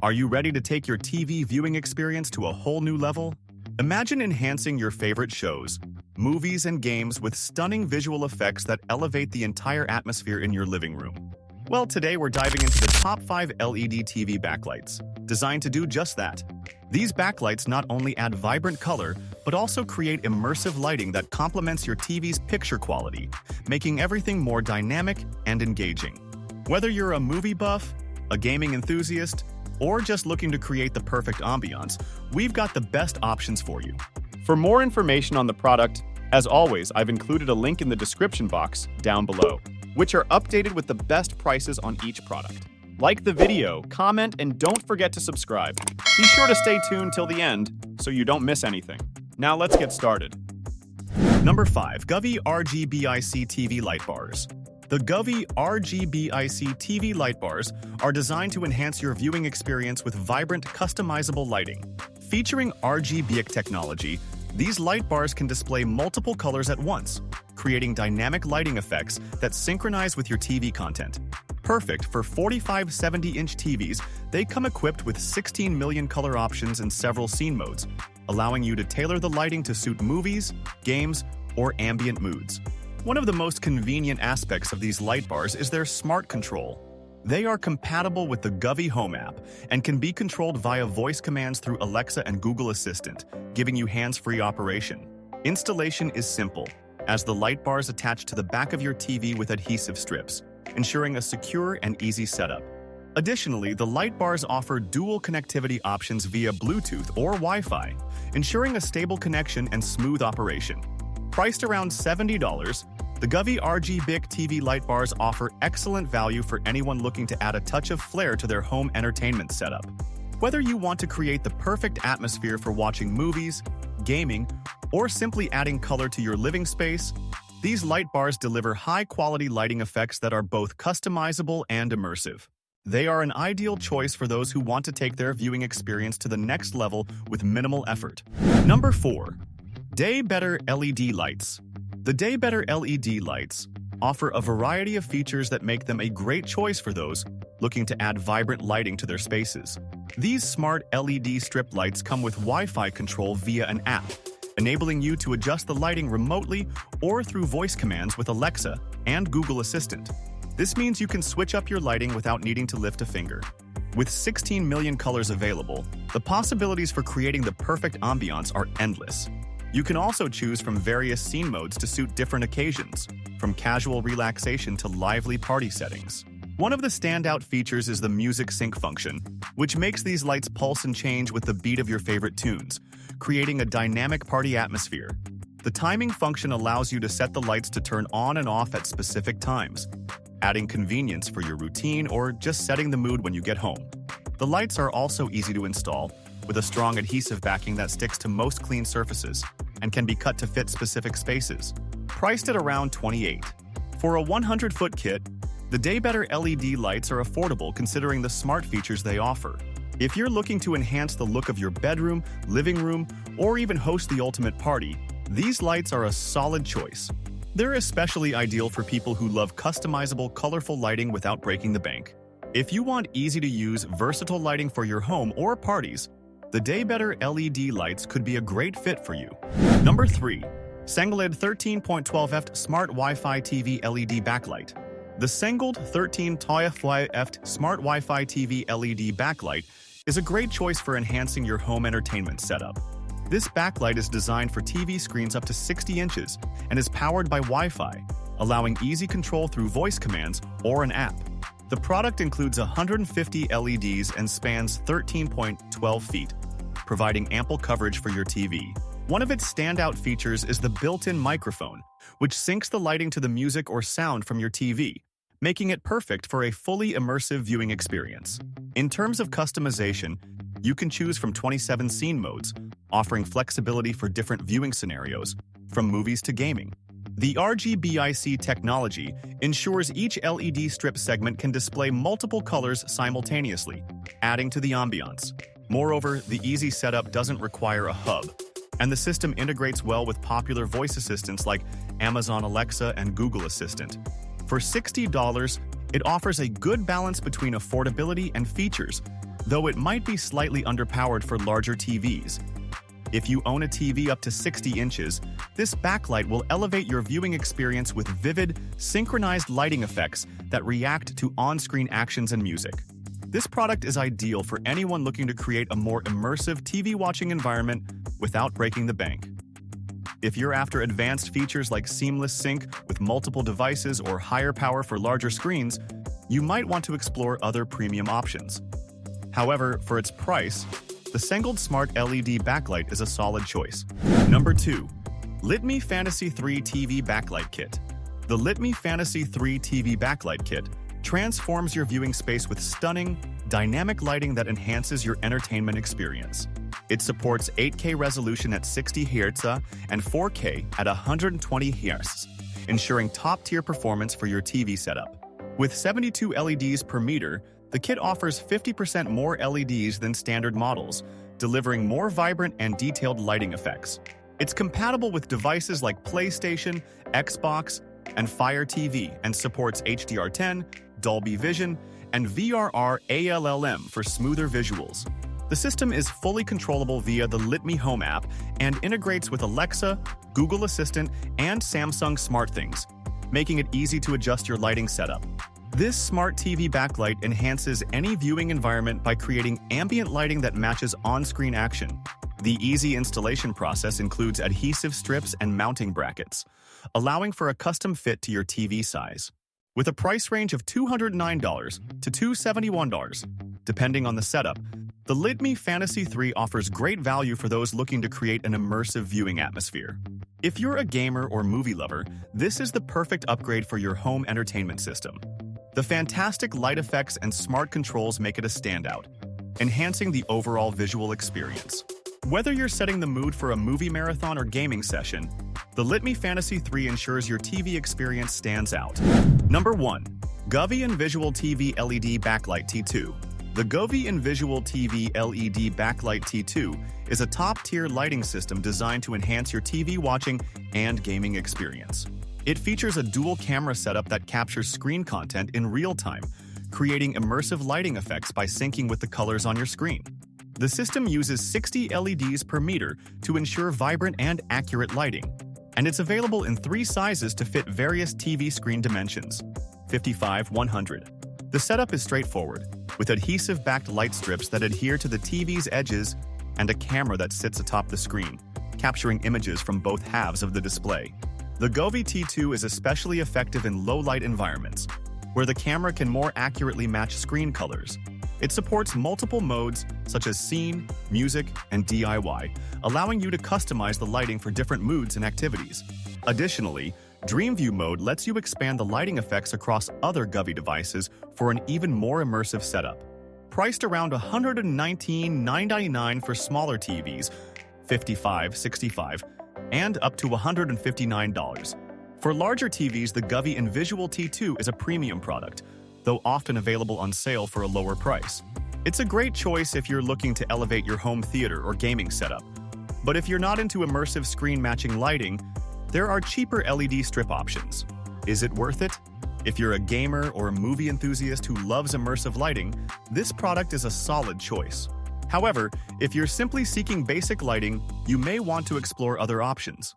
Are you ready to take your TV viewing experience to a whole new level? Imagine enhancing your favorite shows, movies, and games with stunning visual effects that elevate the entire atmosphere in your living room. Well, today we're diving into the top 5 LED TV backlights, designed to do just that. These backlights not only add vibrant color, but also create immersive lighting that complements your TV's picture quality, making everything more dynamic and engaging. Whether you're a movie buff, a gaming enthusiast, or just looking to create the perfect ambiance, we've got the best options for you. For more information on the product, as always, I've included a link in the description box down below, which are updated with the best prices on each product. Like the video, comment, and don't forget to subscribe. Be sure to stay tuned till the end so you don't miss anything. Now let's get started. Number 5. Govee RGBIC TV Light Bars. The Govee RGBIC TV light bars are designed to enhance your viewing experience with vibrant, customizable lighting. Featuring RGBIC technology, these light bars can display multiple colors at once, creating dynamic lighting effects that synchronize with your TV content. Perfect for 45 70-inch TVs, they come equipped with 16 million color options in several scene modes, allowing you to tailor the lighting to suit movies, games, or ambient moods. One of the most convenient aspects of these light bars is their smart control. They are compatible with the Govee Home app and can be controlled via voice commands through Alexa and Google Assistant, giving you hands-free operation. Installation is simple, as the light bars attach to the back of your TV with adhesive strips, ensuring a secure and easy setup. Additionally, the light bars offer dual connectivity options via Bluetooth or Wi-Fi, ensuring a stable connection and smooth operation. Priced around $70, the Govee RGBIC TV light bars offer excellent value for anyone looking to add a touch of flair to their home entertainment setup. Whether you want to create the perfect atmosphere for watching movies, gaming, or simply adding color to your living space, these light bars deliver high-quality lighting effects that are both customizable and immersive. They are an ideal choice for those who want to take their viewing experience to the next level with minimal effort. Number 4. Day Better LED Lights. The Day Better LED lights offer a variety of features that make them a great choice for those looking to add vibrant lighting to their spaces. These smart LED strip lights come with Wi-Fi control via an app, enabling you to adjust the lighting remotely or through voice commands with Alexa and Google Assistant. This means you can switch up your lighting without needing to lift a finger. With 16 million colors available, the possibilities for creating the perfect ambiance are endless. You can also choose from various scene modes to suit different occasions, from casual relaxation to lively party settings. One of the standout features is the music sync function, which makes these lights pulse and change with the beat of your favorite tunes, creating a dynamic party atmosphere. The timing function allows you to set the lights to turn on and off at specific times, adding convenience for your routine or just setting the mood when you get home. The lights are also easy to install, with a strong adhesive backing that sticks to most clean surfaces and can be cut to fit specific spaces. Priced at around $28. For a 100-foot kit, the Day Better LED lights are affordable considering the smart features they offer. If you're looking to enhance the look of your bedroom, living room, or even host the ultimate party, these lights are a solid choice. They're especially ideal for people who love customizable, colorful lighting without breaking the bank. If you want easy-to-use, versatile lighting for your home or parties, the Day Better LED lights could be a great fit for you. Number 3. Sengled 13.12F Smart Wi-Fi TV LED Backlight. The Sengled 13.12F Smart Wi-Fi TV LED Backlight is a great choice for enhancing your home entertainment setup. This backlight is designed for TV screens up to 60 inches and is powered by Wi-Fi, allowing easy control through voice commands or an app. The product includes 150 LEDs and spans 13.12 feet, providing ample coverage for your TV. One of its standout features is the built-in microphone, which syncs the lighting to the music or sound from your TV, making it perfect for a fully immersive viewing experience. In terms of customization, you can choose from 27 scene modes, offering flexibility for different viewing scenarios, from movies to gaming. The RGBIC technology ensures each LED strip segment can display multiple colors simultaneously, adding to the ambiance. Moreover, the easy setup doesn't require a hub, and the system integrates well with popular voice assistants like Amazon Alexa and Google Assistant. For $60, it offers a good balance between affordability and features, though it might be slightly underpowered for larger TVs. If you own a TV up to 60 inches, this backlight will elevate your viewing experience with vivid, synchronized lighting effects that react to on-screen actions and music. This product is ideal for anyone looking to create a more immersive TV watching environment without breaking the bank. If you're after advanced features like seamless sync with multiple devices or higher power for larger screens, you might want to explore other premium options. However, for its price, the Sengold Smart LED Backlight is a solid choice. Number 2. LitMe Fantasy 3 TV Backlight Kit. The LitMe Fantasy 3 TV Backlight Kit transforms your viewing space with stunning, dynamic lighting that enhances your entertainment experience. It supports 8K resolution at 60 Hz and 4K at 120 Hz, ensuring top-tier performance for your TV setup. With 72 LEDs per meter, the kit offers 50% more LEDs than standard models, delivering more vibrant and detailed lighting effects. It's compatible with devices like PlayStation, Xbox, and Fire TV and supports HDR10, Dolby Vision, and VRR ALLM for smoother visuals. The system is fully controllable via the LitMe Home app and integrates with Alexa, Google Assistant, and Samsung SmartThings, making it easy to adjust your lighting setup. This smart TV backlight enhances any viewing environment by creating ambient lighting that matches on-screen action. The easy installation process includes adhesive strips and mounting brackets, allowing for a custom fit to your TV size. With a price range of $209 to $271, depending on the setup, the LitMe Fantasy 3 offers great value for those looking to create an immersive viewing atmosphere. If you're a gamer or movie lover, this is the perfect upgrade for your home entertainment system. The fantastic light effects and smart controls make it a standout, enhancing the overall visual experience. Whether you're setting the mood for a movie marathon or gaming session, the LitMe Fantasy 3 ensures your TV experience stands out. Number 1. Govee Visual TV LED Backlight T2. The Govee Visual TV LED Backlight T2 is a top-tier lighting system designed to enhance your TV watching and gaming experience. It features a dual camera setup that captures screen content in real time, creating immersive lighting effects by syncing with the colors on your screen. The system uses 60 LEDs per meter to ensure vibrant and accurate lighting, and it's available in 3 sizes to fit various TV screen dimensions: 55, 100. The setup is straightforward, with adhesive-backed light strips that adhere to the TV's edges and a camera that sits atop the screen, capturing images from both halves of the display. The Govee T2 is especially effective in low-light environments, where the camera can more accurately match screen colors. It supports multiple modes such as scene, music, and DIY, allowing you to customize the lighting for different moods and activities. Additionally, Dream View mode lets you expand the lighting effects across other Govee devices for an even more immersive setup. Priced around $119,999 for smaller TVs, 55, 65, and up to $159. For larger TVs, the Govee Visual T2 is a premium product, though often available on sale for a lower price. It's a great choice if you're looking to elevate your home theater or gaming setup. But if you're not into immersive screen-matching lighting, there are cheaper LED strip options. Is it worth it? If you're a gamer or a movie enthusiast who loves immersive lighting, this product is a solid choice. However, if you're simply seeking basic lighting, you may want to explore other options.